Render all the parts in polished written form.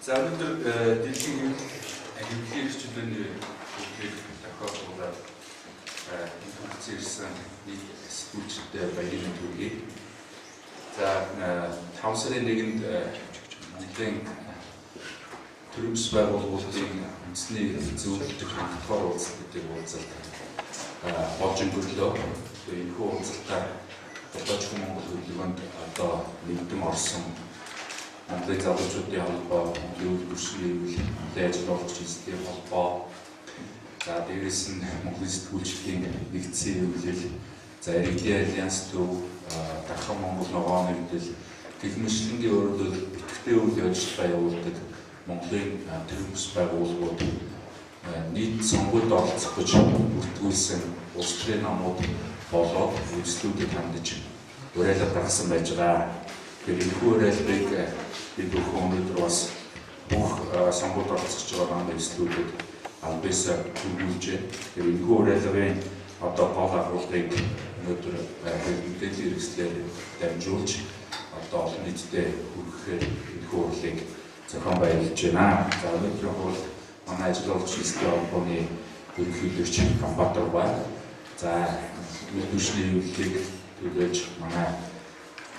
За өнөөдөр дэлхийн хэвлэлийн эрхчлөөний бүгдийг тохиолдуулаад информац ирсэн нийт сэтгүүлчдэд баярын хүргэе. За 5 сарын 1-нд Монголын төрөмс байгууллагын үндэсний зөвлөлтөж хангалтаар уулзалтыг уулзалт болж өнгөрлөө. Энэхүү уулзалтаар Болоочгүй Монгол хөдөлгөөнд одоо нэгдэн орсон Монголын залуучуудын холбоо, Монголын үйлдвэршлийн ажлуулагч эзэдийн холбоо, за дээрээс нь Монголын сэтгүүлчдийн нэгдсэн хөвлөл, за иргэдийн альянс төв, Дархан Монгол ногоон нэгдэл, гэх мэтлэнгийн өөрөлдөл идэвхтэй үйл ажиллагаа явуулдаг Монголын төрөмс байгууллагууд нийт сонгуульд оролцох гэж бүртгүүлсэн улс төрийн намууд болоод үйлчлүүдэд хандаж уриалга гаргасан байж байгаа. Энэхүү уриалгыг бид өнөөдөр бас бүх сонгуульд оролцож байгаа үйлчлүүдэд албаасаа хүргүүлжээ. Энэхүү уриалгын одоо гол агуулгыг өнөөдөр мэдээллийн хэрэгслээр дамжуулж одоо олон нийтэд хүргэхээр энэхүү урлагийг зохион байгуулж байна. За өнөөдрийн хууль манай ажиллагч эзэдийн холбооны ерөнхийлөгч Ганбаатар байна. За үйлдвэршлийн хөвлөлийг төлөөлж манай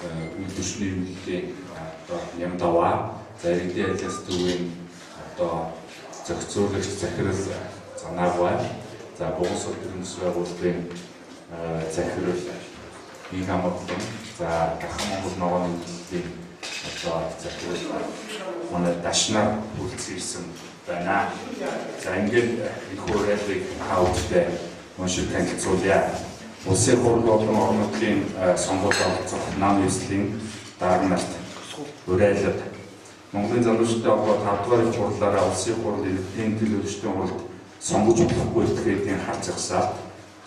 үйлдвэршлийн хөвлөлийн одоо Нямдаваа, за иргэдийн альянс төвийн одоо зохицуулагч захирал Занаагвай, за Богос төрөмс байгууллагын захирал Игамодлон, за Дархан Монгол ногооны нэгдлийн одоо захирал манай Дашнаар хүрэлцэн ирсэн байна. За ингээд энэхүү уриалгыг хаалттай уншиж танилцуулъя. Улсын хурал болон орон нутгийн сонгуульд оролцох нам нийслэлийн дарга нарт уриалга. Монголын залуучуудын холбоо 5 дугаар их хурлаараа улсын хурал иргэдийн төлөөлөгчдийн хуралд сонгож болохгүй этгээдийн хар загсаар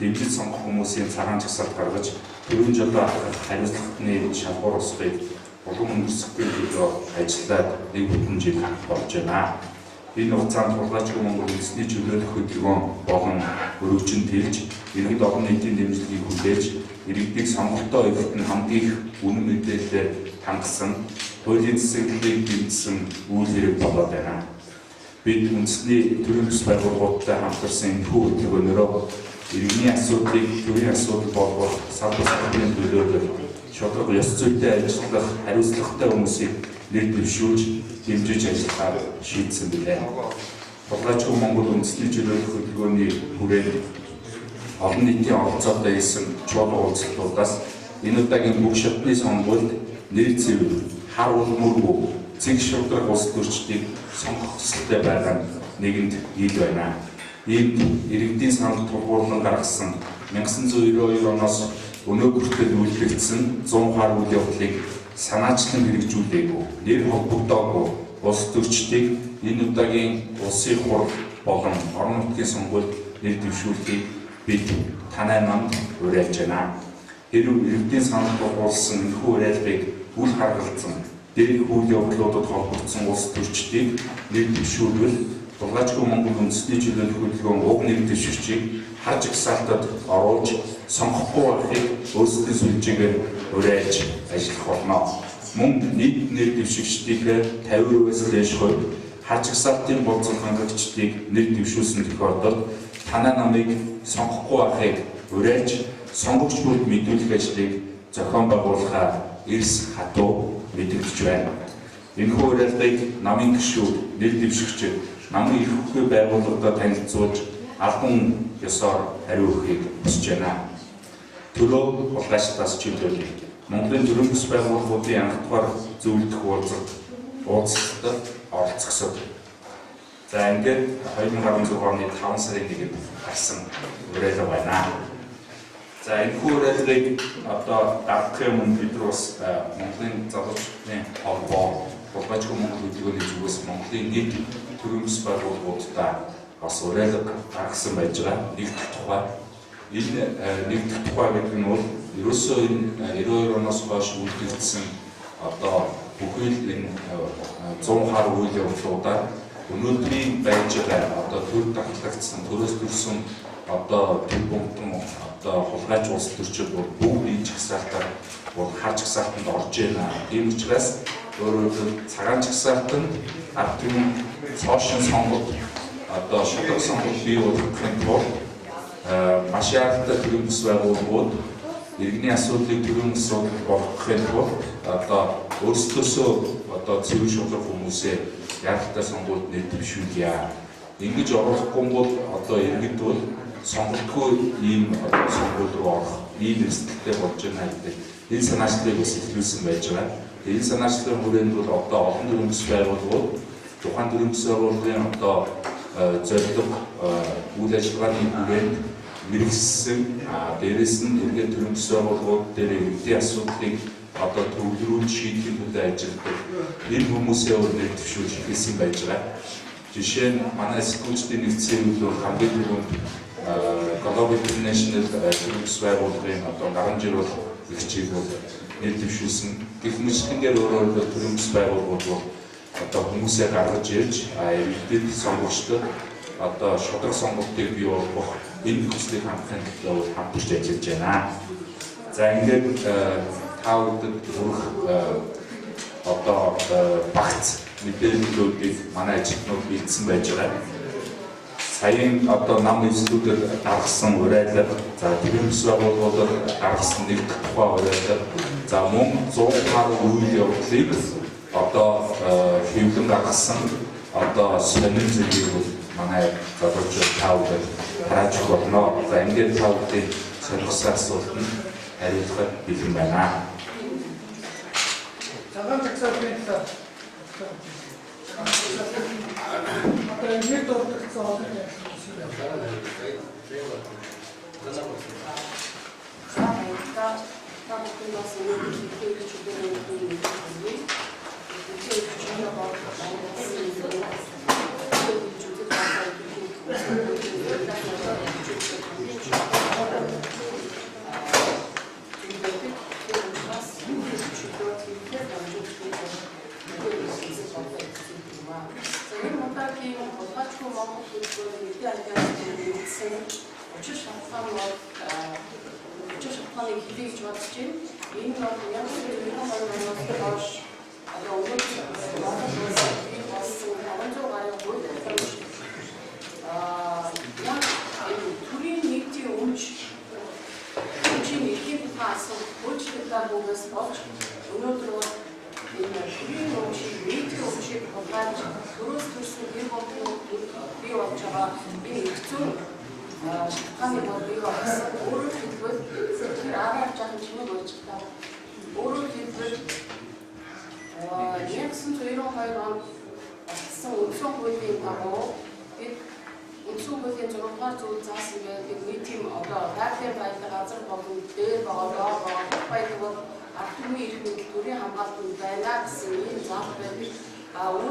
дэмжиж сонгох хүмүүсийн цагаан жагсаалт гаргаж төрийн жолоо хахах хариуцлагын шалгуур усыг улам өндөрсөхийн төлөө ажиллаад нэг бүтэн жил болж байна. Энэ хугацаанд Болоочгүй Монгол үндэсний чөлөөлөх хөдөлгөөн болон өргөжин тэлж, иргэд олон нийтийн дэмжлэгийг хүлээж, иргэдийг сонголтоо эвлэлтэн хамгийн их үнэн мэдээлэлээр хангасан, хуулийн засаглалыг дэмжсэн үйл хэрэг болоод байна. Бид үндэсний төрөмс байгууллагуудтай хамтарсан энэхүү хөдөлгөөнөөрөө иргэний асуудлыг төрийн асуудал болгох сав тусламжийн төлөөлөл, шударга ёс зүйтэй ажиллах хариуцлагатай хүмүүсийг нэр дэвшүүлж дэмжиж ажиллахаар шийдсэн билээ. Болоочгүй Монгол үндэсний чөлөөлөх хөдөлгөөний хүрээнд олон нийтийн оролцоотой хийсэн чуулга уулзалтуудаас энэ удаагийн бүх шатны сонгуульд нэр цэвэр, хар улмөргүй, цэг шударга улс төрчдийг сонгох хүсэлтэй байгаа нэгэнд ил байна. Ийм иргэдийн санал тулгуурлан гаргасан 1992 оноос өнөө хүртэл үйлчлэгдсэн 100 хар үйл явдлыг санаачлан хэрэгжүүлээгүй, нэр холбогдоогүй улс төрчдийг энэ удаагийн улсын хурал болон орон нутгийн сонгуульд нэр дэвшүүлэхийг бид танай намд уриалж байна. Хэрв иргэдийн санал тулгуурласан энэхүү уриалгыг үл харгалзан дээрх үйл явдлуудад холбогдсон улс төрчдийг нэр дэвшүүлвэл Болоочгүй Монгол үндэсний чөлөөлөх хөдөлгөөн уг нэр дэвшигчийг хар жагсаалтад оруулж сонгохгүй байхыг өөрсдийн сүлжээгээр уриалж ажиллах болно. Мөн нийт нэр дэвшигчдийн 50%-аас дээш хувь хар жагсаалтын болцол хангагчдыг нэр дэвшүүлсэн тохиолдолд танай намыг сонгохгүй байхыг уриалж сонгогч бүрд мэдүүлэх ажлыг зохион байгуулахаа эрс хатуу мэдэгдэж байна. Энэхүү уриалгыг намын гишүүд, нэр дэвшигчид намын их хөвгөө байгууллагад танилцуулж албан ёсоор хариу өгөхийг хүсэж байна. Төрөө улаачтаас чөлөөлөе. Монголын төрөмс байгууллагуудын анх дугаар зөвлөлдөх уулзалтад оролцохсод. За ингээд 2016 оны 5 сарын 1-нд гарсан уриалга байна. За энэхүү уриалгыг одоо дарахын өмнө бид бас Монголын залуучуудын холбоо, Болоочгүй Монгол хөдөлгөөний зүгээс Монголын нийт төрөмс байгууллагуудтай бас уриалга гаргасан байж байгаа. Нэгдэх тухай. Энэ нэгдэх тухай гэдэг нь бол ерөөсөө энэ 92 оноос хойш үйлдвэрлэсэн одоо бүхэл энэ 100 хар үйл явдлуудаар өнөөдрийн байж байгаа одоо төр дахлагдсан, төрөөс төрсөн одоо төр бомтон одоо хулгайч улс төрчид бүгд энэ жагсаалтаар хар жагсаалтанд орж байна. Тийм учраас өөрөөр цагаан чагсаалтан ард түмэн цоошин сонгол одоо шударга сонгол бий болгохын тулд маш яаралтай төрийн бас байгууллагууд иргэний асуудлыг төрийн асуудал болгохын тулд одоо өөрсдөөсөө одоо цэвэр шударга хүмүүсээ яаралтай сонгуульд нэвтрүүлье. Ингэж оруулахгүй бол одоо иргэд бол сонгогдгүй ийм сонгуульд руу орох ийм эрсдэлтэй болж байна гэдэг энэ санаачлалыг бас илрүүлсэн байж байгаа. Энэ санаачлалын хүрээнд бол одоо олон төрлийн төс байгууллагууд тухайн төрлийн төс байгууллагын одоо зорилго үйл ажиллагааны хүрээнд мэргэжсэн дээрээс нь иргэд төрлийн төс байгууллагууд дээр иргэдийн асуудлыг одоо төвлөрүүлж шийдэхэд хөдөө ажилладаг энэ хүмүүсээ өөрөөр төвшүүлж хэлсэн байж байгаа. Жишээ нь манай сэтгүүлчдийн нэгдсэн үйлдэл хамгийн түрүүнд Global International төрлийн төс байгууллагын одоо гарам жиргэл ихчийг бол нэр дэвшүүлсэн. Гэх мэтлэнгээр өөрөөр төрийн төс байгууллагууд одоо хүмүүсээ гаргаж ирж иргэдэд сонгогчдод одоо шударга сонголтыг бий болгох энэ нөхцөлийг хангахын тулд хамтарч ажиллаж байна. За ингээд та бүхэнд хүрэх одоо багц мэдээллүүдийг манай ажилтнууд бэлдсэн байж байгаа. Саяын одоо нам эзлүүдэд гаргасан урайлага, за төрийн төс байгууллагуудад гаргасан нэг тухай урайлага, за мөн 100 гаруй үйл явдлыг одоо хэвлэн гаргасан одоо сонин зүйлийг бол манай залуучууд та бүхэн харж болно. За ингээд та бүхэн сонирхсан асуултанд хариулахад бэлэн байна. Цагаан чагсаалтын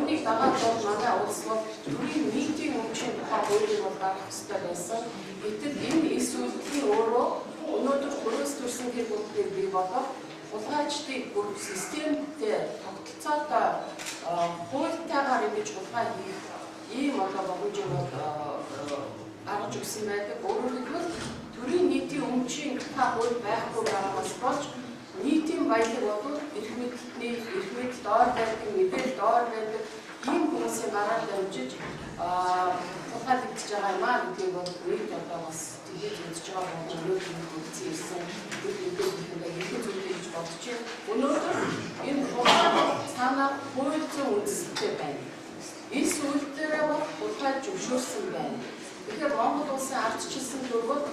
үүнийг дагаад бол манай улс бол төрийн нийтийн өмчийн тухай хуулийг гаргах ёстой байсан. Гэтэл энэ эс үйлдэлийн өөрөө өнөөдөр төрөөс төрсэн гэр бүлийг бий болгох улгайчдыг бүр системтэй тогтолцоотой хуультайгаар ингэж улгай хийх ийм одоо боломжийг гаргаж өгсөн байдаг. Өөрөөр хэлбэл төрийн нийтийн өмчийн тухай хууль байхгүй байгаас болж нийтийн баялаг бол эрх мэдэл доор байдаг, мэдээлэл доор байдаг ийм хүмүүсийн гараар дамжиж тухайлдаж байгаа юм аа гэдгийг бол нийт одоо бас тэгээд үзэж байгаа бол өнөөдөр үзсэн ирсэн мэдээлэлээ их зүйлээ гэж бодож байна. Өнөөдөр энэ цаанаа хууль зүйн үндэслэлтэй байна. Энэ сүлдээрээ бол улаан зөвшөөрсөн байна. Тэгэхээр Монгол улсын ардчилсан төрөв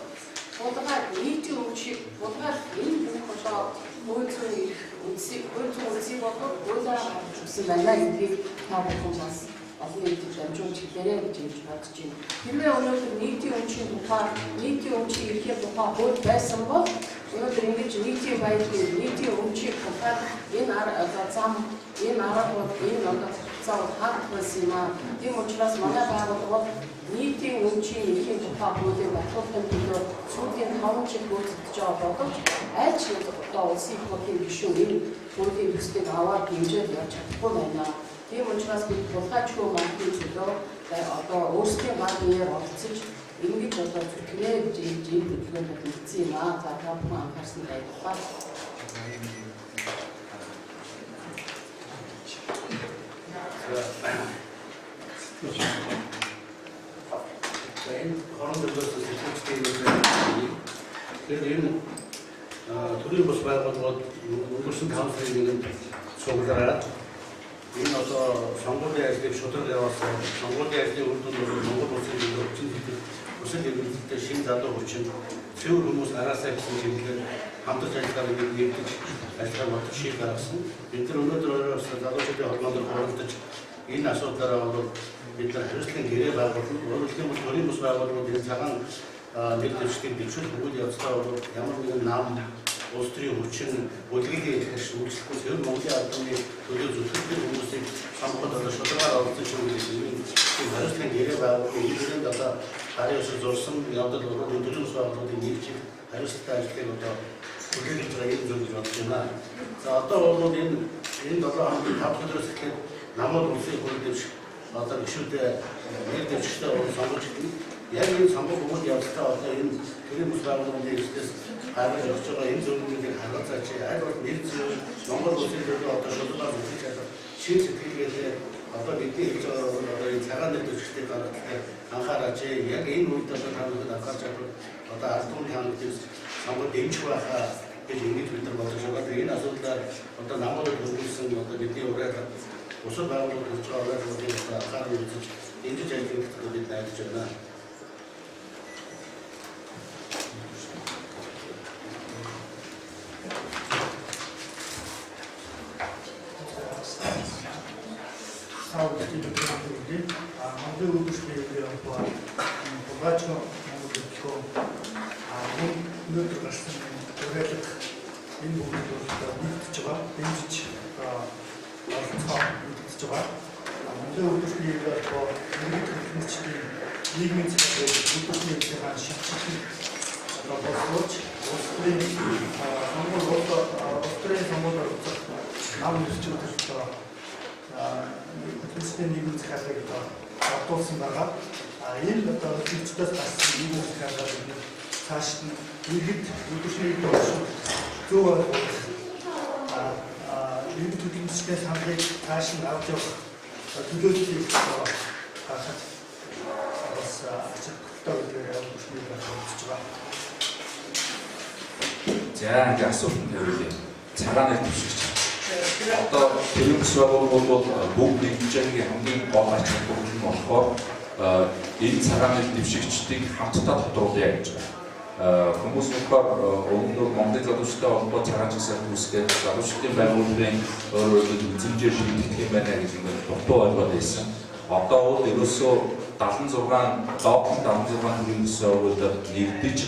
улаан нийтийн өмчийг улаан энэ бүх одоо хууль зүйн үндэслэл болоод хуулиар гаргаж өгсөн байна гэдгийг та бүхэн бас олон нийтэд дамжуулж хэлээрэй гэж хэлж бодож байна. Хэрвээ өнөөдөр нийтийн өмчийн тухай, нийтийн өмчийн эрхийн тухай хууль байсан бол өнөөдөр ингэж нийтийн баялагын нийтийн өмчийг тухай энэ одоо зам энэ арга бол энэ одоо цаавар хаагдсан юм аа. Тийм учраас манай байгууллага нийтийн өмчийн эрхийн тухай хуулийг батлуулахын төлөө сүүлийн 5 жил гүйцэтгэж байгаа боловч аль ч одоо улсын их хурлын гишүүн энэ хуулийн төслийг аваад хэмжээд явж чадахгүй байна. Тийм учраас бид булгаачгүй Монголын төлөө одоо өөрсдийн гаднаар оролцож ингэж одоо зүтгэнэ гэж энэ төлөвлөгөөнд нэгдсэн юм аа. За та бүхэн анхаарсан баярлалаа. энэ хорон төлөөс сэтгэлтэй 그래서 이는 도리 бус байгууллагууд өнгөрсөн 5 сарын 1-нд суулгаараа энэ одоо сонгуулийн ажлыг шударга явуулсан сонгуулийн ажлын үр дүн бол Монгол улсын өвчин хэлбэр өсөл эргэлттэй шин залуу хүчин цэвэр хүмүүс араасаа гэсэн чиглэлээр хамтарч ажиллагааг нэгдэж ажиллагаа бодож шийд гаргасан. Бид нар өнөөдөр өөрөөсөө залуучуудын холбоонд оролцож энэ асуудлаараа бол бид нар хариуцлагын гэрээ байгуулсан. Өөрөөр хэлбэл төрийн бус байгууллагуудын цагаан нэр дэвшдэг дэвшил хөгжил явцдаа бол ямар нэгэн нам улс төрийн хүчин бүлгийн ихэнх үйлчлэхгүй зөв Монголын албаны төлөө зүтгэдэг хүмүүсийг сонгоход одоо шударгаар оролцож байгаа юм. Хариуцлагын гэрээ байгуулсан. Үүнийд одоо гарын өсөж зурсан явдал бол төрийн бус байгууллагуудын нэгж хариуцлагатай ажлыг одоо бүлэглэж байгаа юм зүйл болж байна. За одоо бол энэ 7 хоногийн 5 өдрөөс эхлээд намууд улсын хурал дэвших одоо гишүүдээ нэр дэвшигчтэй сонгож ирнэ. Яг энэ сонгох хүмүүс явцдаа одоо энэ төрийн бус байгууллагын эсрэгээс хараад явж байгаа энэ зөвлөмжийг харгалзаач. Аль бол нэр зүй Монгол улсын төлөө одоо шударгаар үзэж чадах шийд сэтгэлгээтэй одоо бидний хийж байгаа одоо энэ цагаан нэр дэвшигчтэй гаргахад анхаараач. Яг энэ үед одоо таныг анхаарч чадвал одоо ард түмэн таныг сонгож дэмжих байхаа гэж ингэж бид нар бодож байгаа. Энэ асуудлаар одоо намуудад хөрвүүлсэн одоо бидний ураад усад байгууллагууд хийж байгаа ураагуудыг анхаарал үзэж дэмжиж ажиллах бид найдаж байна. Монгол үйлчлэгээ явуулаа. Багаачаа Монгол төлөө өнөөдөр гарсан уриалга энэ бүгд бол нэгдэж байгаа. Дэмжиж оролцоо нэгдэж байгаа. Монгол үйлчлэгээ явуулаа нэгдэж нийгмийн цэцэг үйлчлэгийн хаан шатчих боловч улсын Монгол улсын сонгуульд нам нэрчүүд Тэсний нийгмийн захиалгыг батуулсан байгаа. Энэ одоо хэрэгцээс гарсан нийгмийн захиалгыг цааш нь иргэд үйлчлэгийг төвшин зөв ойлгох иргэд төлөвлөстэй саналыг цааш нь авч явах төлөвлөлтийг гаргахад бас ачаалттай үгээр үйлчлэгийг батуулж байгаа. За ингээ асуулт тавиулъя. Цагаан нэр дэвшигч. Одоо төрийн бус байгууллагууд бол бүгд нэгдэж байгаа хамгийн гол ач холбогдол нь болохоор энэ цагаан нэр дэвшигчдийг хамтдаа тодруулъя гэж байна. Хүмүүс болохоор өмнө нь Монголын залуучуудтай холбоо цагаан жагсаалт үүсгээд залуучуудын байгууллагын өөрөөр эзэмжээр шийдэгдэх юм байна гэж ингээд дутуу ойлгоод байсан. Одоо бол ерөөсөө 76 төрийн бус байгууллагууд нэгдэж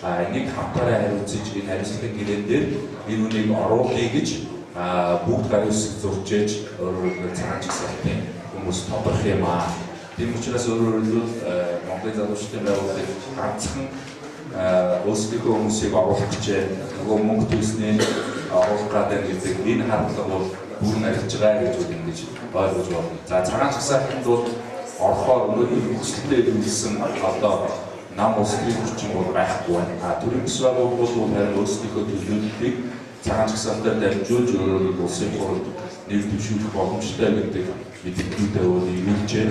энийг хамтаараа хариуцж энэ хариуцлагын гэрээн дээр энэ үнийг оруулъя гэж бүгд гарын үсэг зуржээж өөрөөр цагаан жагсаалтын хүмүүс тодорх юм аа. Тийм учраас өөрөөр хэлбэл Монголын залуучуудын байгууллагыг ганцхан өөрсдийнхөө хүмүүсийг оруулах хичээл нөгөө мөнгө төлснээ оруулах гэдэг энэ хардлага бол бүрэн арилж байгаа гэж ингэж ойлгож байна. За цагаан жагсаалтанд бол орохоор өнөөдөр хүчтэй үйлсэн одоо нам улсын хүчин бол байхгүй байна. Төрийн бус байгууллагууд бол харин өөрсдийнхөө төлөвлөлтийг цагаан жагсаалтаар дамжуулж өөрөөр улсын хурлд нэр дэвшүүлэх боломжтой гэдэг мэдээллүүдээ өгүүлжээ.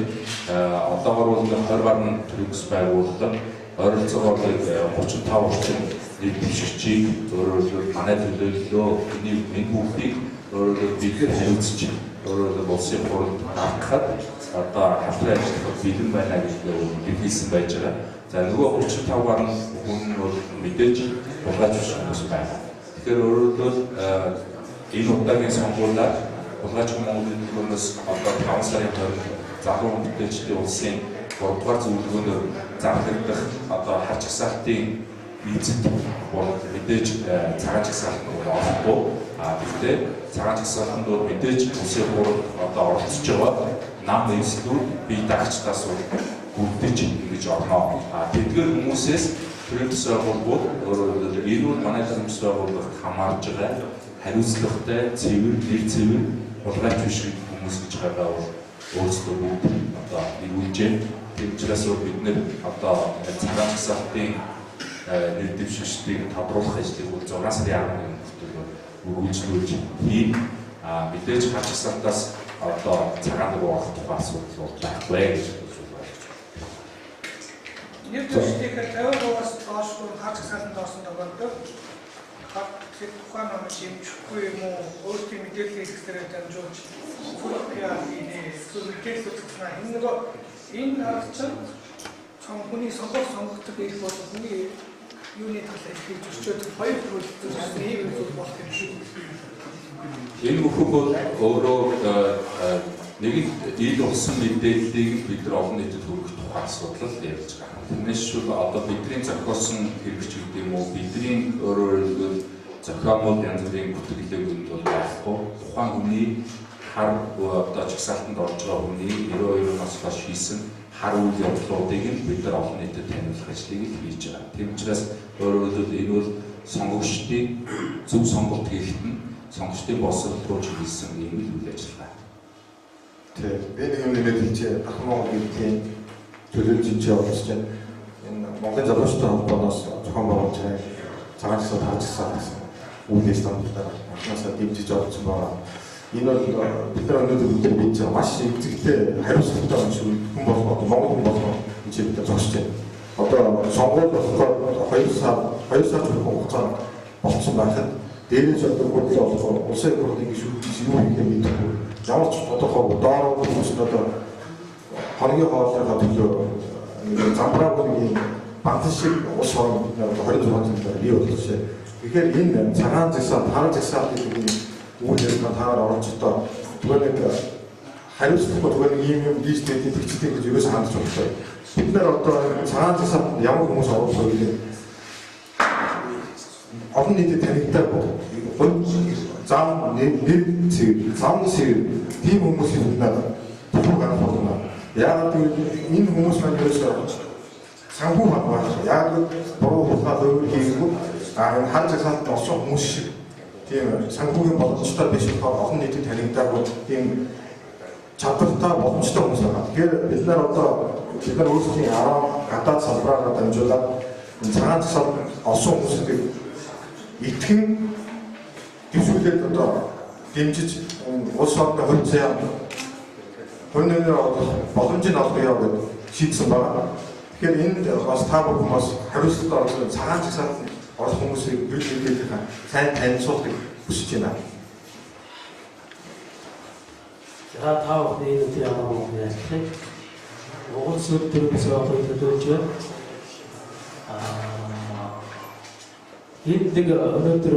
Одоогоор бол 20 гаруй төрийн бус байгууллага ойролцоогоор 35 орчим нэр дэвшигчийг өөрөөр манай төлөөллөө энэ бүгдийг өөрөөр бихээр хариуцж өөрөөр улсын хурлд гаргахад одоо хамтран ажиллах бэлэн байна гэж хэлсэн байж байгаа. За нөгөө 35 гаруй хүн бол мэдээж булгаж хүмүүс байна. Тэгэхээр өөрөөр энэ удаагийн сонгуулиар булгаж Монголын төлөөлнөөс одоо 5 сарын 20-нд залуу мэдээлчдийн улсын 3 дугаар зөвлөгөөнөөр зарлагдах одоо харж хасаалтын эзэд бол мэдээж цагаан жагсаалт нь орохгүй. Гэхдээ цагаан жагсаалтанд бол мэдээж улсын хурлд одоо оролцож байгаа нам эзлүүд бие даагчдаас бүрдэж ингэж орно. Тэдгээр хүмүүсээс төрийн бус байгууллагууд өөрөөр энэ бол манай төрийн бус байгууллагад хамаарж байгаа хариуцлагатай цэвэр нэр цэвэр булгаач биш хүмүүс гэж байгаа бол өөрсдөө бүгд одоо нэгүүлжээ. Тийм учраас бид нэр одоо цагаан жагсаалтын нэр дэвшигчдийг тодруулах ажлыг 6 сарын 11-нд үргэлжлүүлж хийн. Мэдээж хач жагсаалтаас одоо цагаан руу орох тухай асуудал байхгүй гэж үзэж байна. Нэг төсөлтөөр 50%-аас доош бүр хаач саланд орсон тохиолдолд тэр тухайн номыг шимжихгүй юм уу өөрсдийн мэдээлэл хэлэхлээр дамжуулж мэдээлэл үзүүлсэн энэ нөгөө энэ аргачлал хүний сонгогдох ирэх бол хүний юуны талаар хийж өчөөд хоёр төрөлд ийм зүйл болох юм шиг. Энэ бүхэн бол өөрөө нэг ил болсон мэдээллийг бид нар олон нийтэд хүргэх тухай асуудал ярьж байгаа. Тэрнээс шүүл одоо бидний зохиосон хэрэгч гэдэг юм уу бидний өөрөөр зохиомол янз бүрийн бүтээлэг үнд бол байхгүй. Тухайн хүний хар одоо чагсаалтанд орж байгаа хүний 92-оос хойш хийсэн хар үйл явдлуудыг бид нар олон нийтэд таниулах ажлыг хийж байгаа. Тийм учраас өөрөөр хэлбэл энэ бол сонгогчдын зөв сонголт хийхэд нь сонгогчдын боловсрол руу чиглэсэн ийм үйл ажиллагаа. Тэгээд би нэг юм нэмээд хэлчихье. Ахын Монгол гэдгийн төлөөлж явуулж байна. Энэ Монголын залуучуудын холбооноос зохион байгуулж байгаа цагаан цэцүүд хаачихсан гэсэн үйл стандарттаар анхнаасаа дэмжиж орсон байгаа. Энэ бол бид нар өнөөдөр бүгд бий байгаа маш эзэгтэй хариуцлагатай хүн болох Монгол хүн болох энэ бид зогсож байна. Одоо сонгуульд болохоор 2 сар хугацаанд болцсон байхад дээрээс одоо хөдөл олох улсын хурлын гишүүдээс юу хийх юм бэ? Ямар ч тодорхой доор хүмүүс одоо хоногийн хоолойгоо төлөө нэг замбраагийн банк шиг ус орон 26 цэнээр бий болчихсон. Тэгэхээр энэ цагаан зэгсаалт, хар зэгсаалт гэдэг энэ үйл явдлаар таар оролцохдоо зүгээр нэг хариуцлахгүй зүгээр нэг юм дижитал идэвхтэй гэж юу ч хандж байна. Бид нар одоо цагаан зэгсаалт ямар хүмүүс оролцох вэ? Олон нийтэд танигдаагүй зам нэр зэрэг зам зэрэг тийм хүмүүсийн хүнээр төвөг гарах болно. Яагаад гэвэл энэ хүмүүс маань ерөөсөө санхүү байна. Яг буруу хулгай өөр хийгээгүй энэ хар зэгсаалт орсон хүмүүс шиг тийм санхүүгийн боломжтой биш болохоор олон нийтэд танигдаагүй тийм чадвартай боломжтой хүмүүс байна. Тэгэхээр бид нар өөрсдийн 10 гадаад салбараар дамжуулаад энэ цагаан зэгсаалт олсон хүмүүсийг итгэн дэвшүүлээд одоо дэмжиж улс орны хөлцөө хөнөөр боломжийг олгоё гэж шийдсэн байна. Тэгэхээр энд бас та бүхэн бас хариуцлагатай орсон цагаан зэгсаалт орох хүмүүсийг биелүүлэх сайн танилцуулахыг хүсэж байна. За та бүхэн энэ үеийн амралтыг ялах. Монгол сүлд төрөөс авах төлөвлөж байна. Энэ нэг өнөөдөр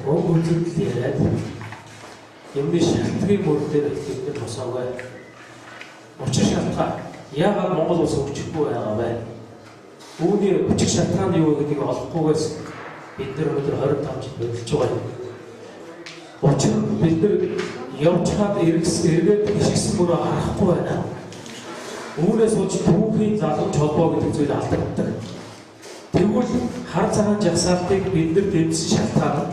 өнгө үзэгдэл яриад юмны шалтгааны мөр дээр ихтэй босоогүй. Учир шалтгаан яагаад Монгол улс хөгжихгүй байгаа вэ? Үүний учир шалтгаан юу гэдгийг олохгүйгээс бид нар өнөөдөр 25 жил бэлдэж байгаа юм. Учир бид нар явж хаад эргээд хишгсэн мөрөө харахгүй байна. Үүнээс болж түүхийн залууч холбоо гэдэг зүйл алдагддаг. Тэгвэл хар цагаан жагсаалтыг бид нар дэмжсэн шалтгаан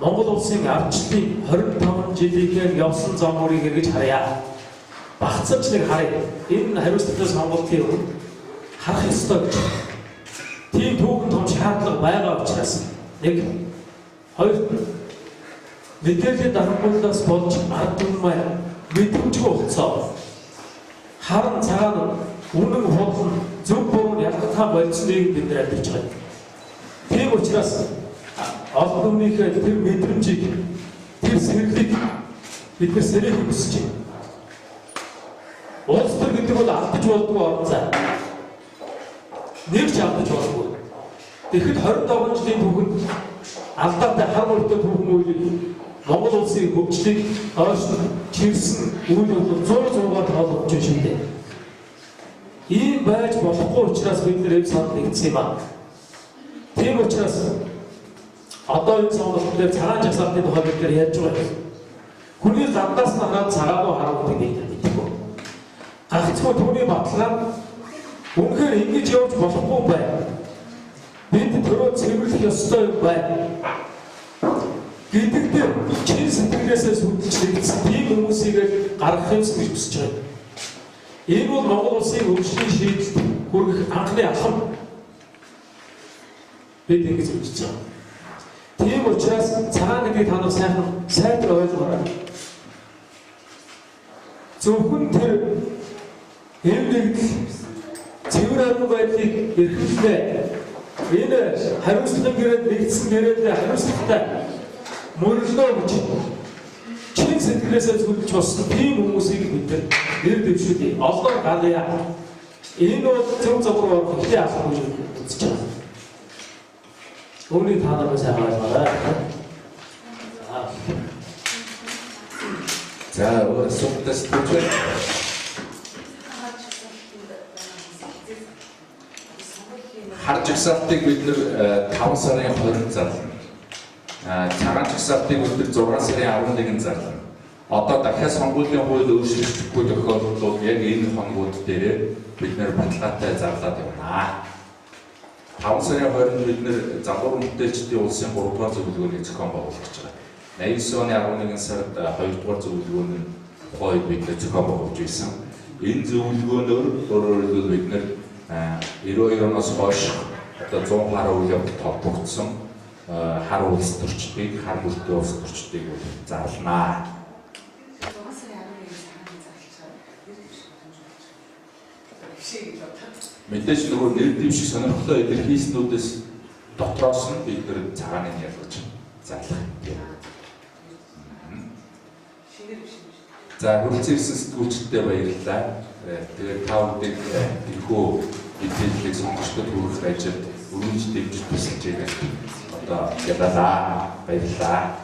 Монгол улсын ардчлалын 25 жилийн явсан зам мөрийг эргэж харъя. Багцаж нэг харъя. Энэ хариуцлагатай сонголтын өмнө харах ёстой гэж. Тийм түүхэн том шаардлага байгаа учраас нэг хоёр мэдээллийн дарамтлаас болж ард түмэн мэдрэмжгүй болцоо. Харан цагаан үнэн худал зөв буруу ялгахаа болцныг бид нар амьдарч байгаа. Тийм учраас олон хүмүүний тэр мэдрэмжийг тэр сэрлийг бид нар сэрэх хүсэж байна. Улс төр гэдэг бол алдаж болдгоо орон зай. Нэг ч алдаж болдгоо. Тэгэхэд 27 жилийн түүхэнд алдаатай хар мөрөдөө түүхэн үйл Монгол улсын хөгжлийг ойрхон чирсэн үйл явдал 100%-аар тоолгож байна шүү дээ. Ийм байж болохгүй учраас бид нэр эв санд нэгдсэн юм аа. Тийм учраас одоо энэ сонголт дээр цагаан жагсаалтын тухай бид нэр ярьж байгаа юм. Хүний замдаас нь хараад цагаан руу харуулдаг юм гэдэг. Гагцгүй түүний баталгаа үнэхээр ингэж явж болохгүй байна. Бид төрөө цэвэрлэх ёстой юм байна. Гэдэгт чин сэтгэлээсээ сүлжүүлсэн тийм хүмүүсийг гаргах юм гэж хүсэж байна. Энэ бол Монгол улсын хөгжлийн шийдэлд хүрэх анхны алхам. Бид ингэж үзэж байгаа. Тийм учраас цагаан гэдгийг та нар сайхан ойлгоорой. зөвхөн тэр ийм нэг цэвэр арга байдлыг эрхлэлээ энэ хариуцлагын гэрээд нэгдсэн гэрээд хариуцлагатай мөрөлдөө гэж чин сэтгэлээсээ зүлж болсон тийм хүмүүсийг бид нэр дэвшүүлээ. Олдоор галъя. Энэ бол зөв зөвхөн орох хэрэгтэй асуух гэж үзэж байна. Өөрийн та нарыг сайн ойлгоорой. За өөр асуултаас түүх. Хар жагсаалтыг бид нэр 5 сарын 20-нд зарлана. Цагаан жагсаалтыг бид нэр 6 сарын 11-нд зарлана. Одоо дахиад сонгуулийн хууль өөрчлөгдөхгүй тохиолдолд яг энэ хоногуд дээр бид нэр баталгаатай зарлаад явна. 5 сарын 20-нд бид нэр залуу мэдээлчдийн улсын 3 дугаар зөвлөгөөний зохион байгуулж байгаа. 89 оны 11 сард 2 дугаар зөвлөгөөний хуулийг бид зохион байгуулж ирсэн. Энэ зөвлөгөөнөөр өөрөөр бид нэр 92 оноос хойш одоо 100 гаруй үйл явдал толбогдсон хар улс төрчдгийг, хар бүртээ улс төрчдгийг зарлана. Мэдээж нөгөө нэр дэвших сонирхолтой илэрхийлснүүдээс дотроос нь бид нэр цагааныг ялгаж зарлах юм. За хүрэлцэн ирсэн сэтгүүлчдэд баярлалаа. Тэгээд та бүдийг тэрхүү мэдээллийг сонгогчдод хүргэх ажилд өргөж дэмжиж тусалж байгаа. Одоо ялалаа. Баярлалаа.